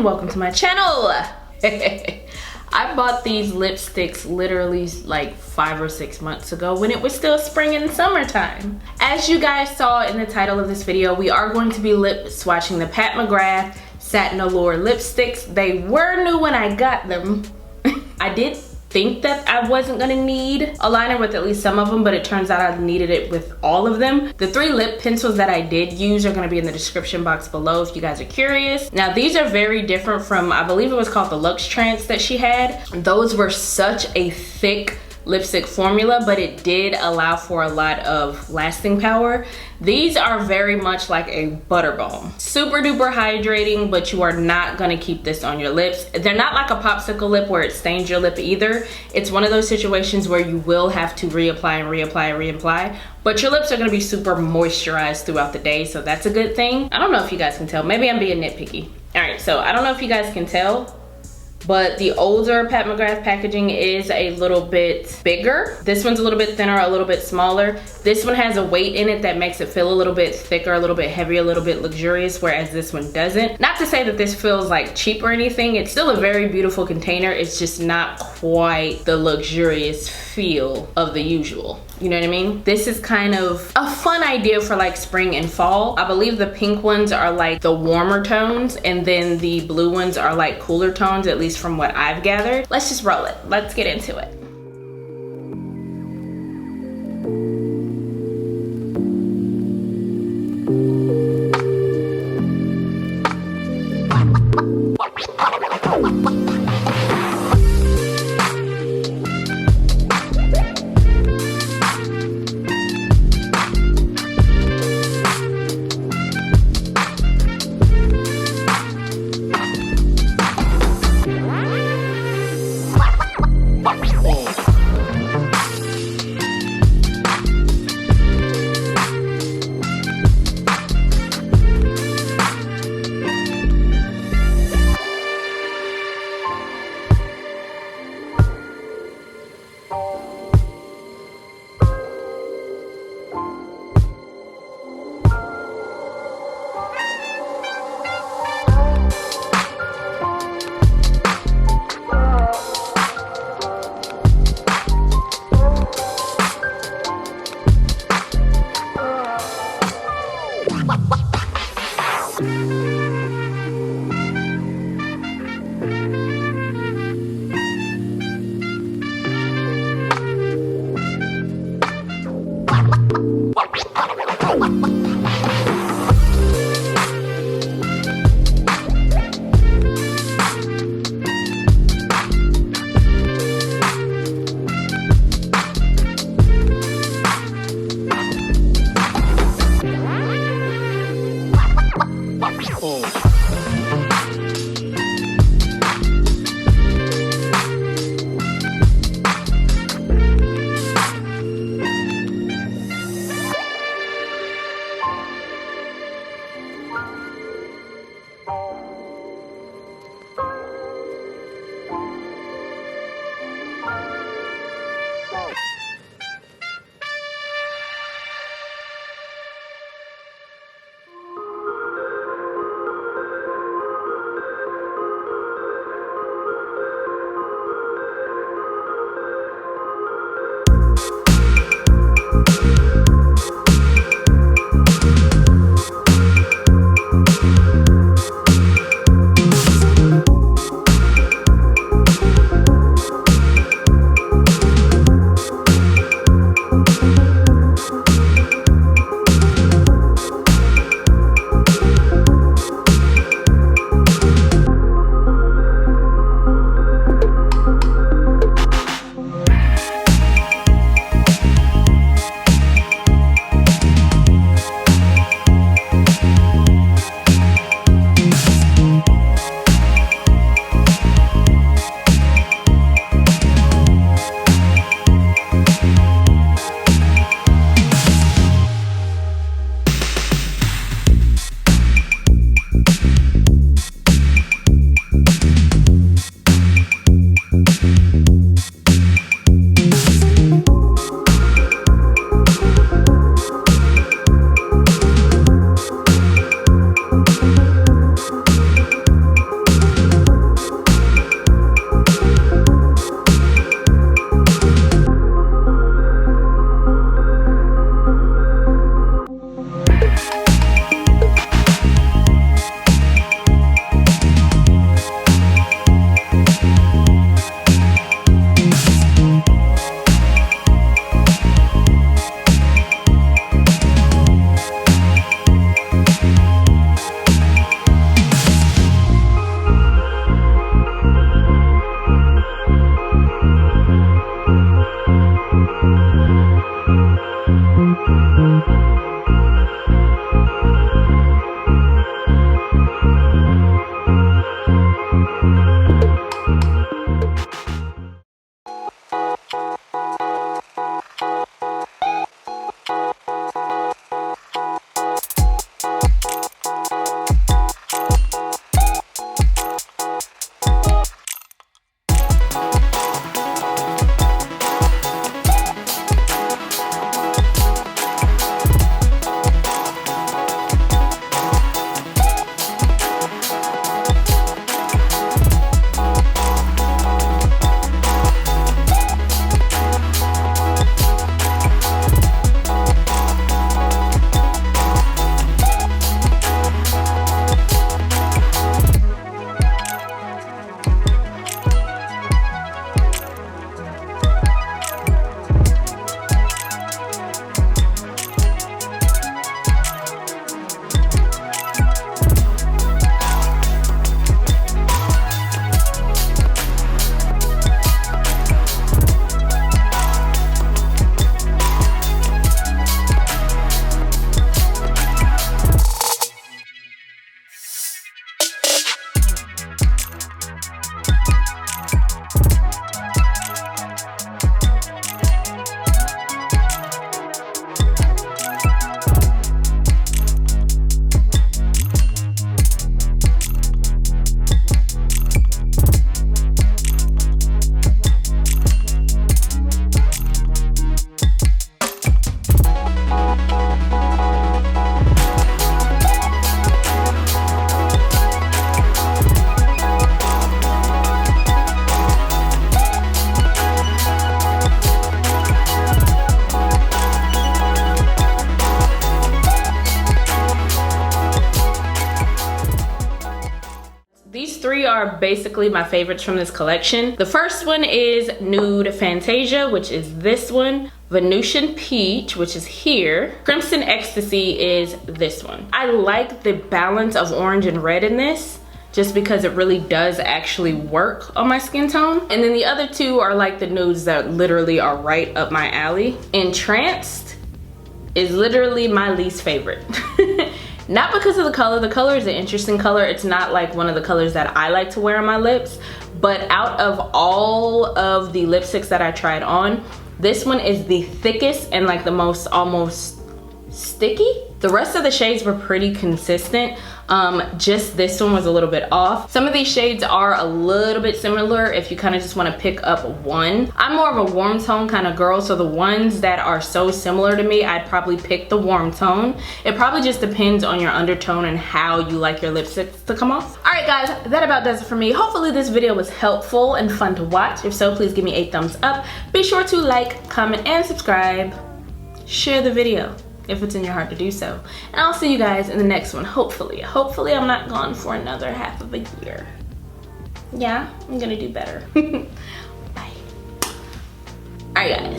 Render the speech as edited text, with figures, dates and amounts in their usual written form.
and welcome to my channel. I bought these lipsticks literally like 5 or 6 months ago when it was still spring and summertime. As you guys saw in the title of this video, we are going to be lip swatching the Pat McGrath SatinAllure lipsticks. They were new when I got them. I did think that I wasn't gonna need a liner with at least some of them, but it turns out I needed it with all of them. The 3 lip pencils that I did use are gonna be in the description box below if you guys are curious. Now these are very different from, I believe it was called the Luxe Trance that she had. Those were such a thick lipstick formula, but it did allow for a lot of lasting power. These are very much like a butter balm. Super duper hydrating, but you are not gonna keep this on your lips. They're not like a popsicle lip where it stains your lip either. It's one of those situations where you will have to reapply and reapply and reapply, but your lips are gonna be super moisturized throughout the day, so that's a good thing. I don't know if you guys can tell. Maybe I'm being nitpicky. All right, so I don't know if you guys can tell, but the older Pat McGrath packaging is a little bit bigger. This one's a little bit thinner, a little bit smaller. This one has a weight in it that makes it feel a little bit thicker, a little bit heavier, a little bit luxurious, whereas this one doesn't. Not to say that this feels like cheap or anything. It's still a very beautiful container. It's just not quite the luxurious feel of the usual. You know what I mean? This is kind of a fun idea for like spring and fall. I believe the pink ones are like the warmer tones, and then the blue ones are like cooler tones, at least from what I've gathered. Let's just roll it. Let's get into it. three are basically my favorites from this collection. The first one is Nude Fantasia, which is this one. Venusian Peach, which is here. Crimson Ecstasy is this one. I like the balance of orange and red in this, just because it really does actually work on my skin tone. And then the other two are like the nudes that literally are right up my alley. Entranced is literally my least favorite. Not because of the color. The color is an interesting color. It's not like one of the colors that I like to wear on my lips. But out of all of the lipsticks that I tried on, this one is the thickest and like the most almost sticky. The rest of the shades were pretty consistent. Just this one was a little bit off. Some of these shades are a little bit similar if you kind of just want to pick up one. I'm more of a warm tone kind of girl, so the ones that are so similar to me, I'd probably pick the warm tone. It probably just depends on your undertone and how you like your lipsticks to come off. All right guys, that about does it for me. Hopefully this video was helpful and fun to watch. If so, please give me a thumbs up. Be sure to like, comment, and subscribe. Share the video if it's in your heart to do so. And I'll see you guys in the next one, hopefully. Hopefully I'm not gone for another half of a year. Yeah, I'm gonna do better. Bye. All right, guys.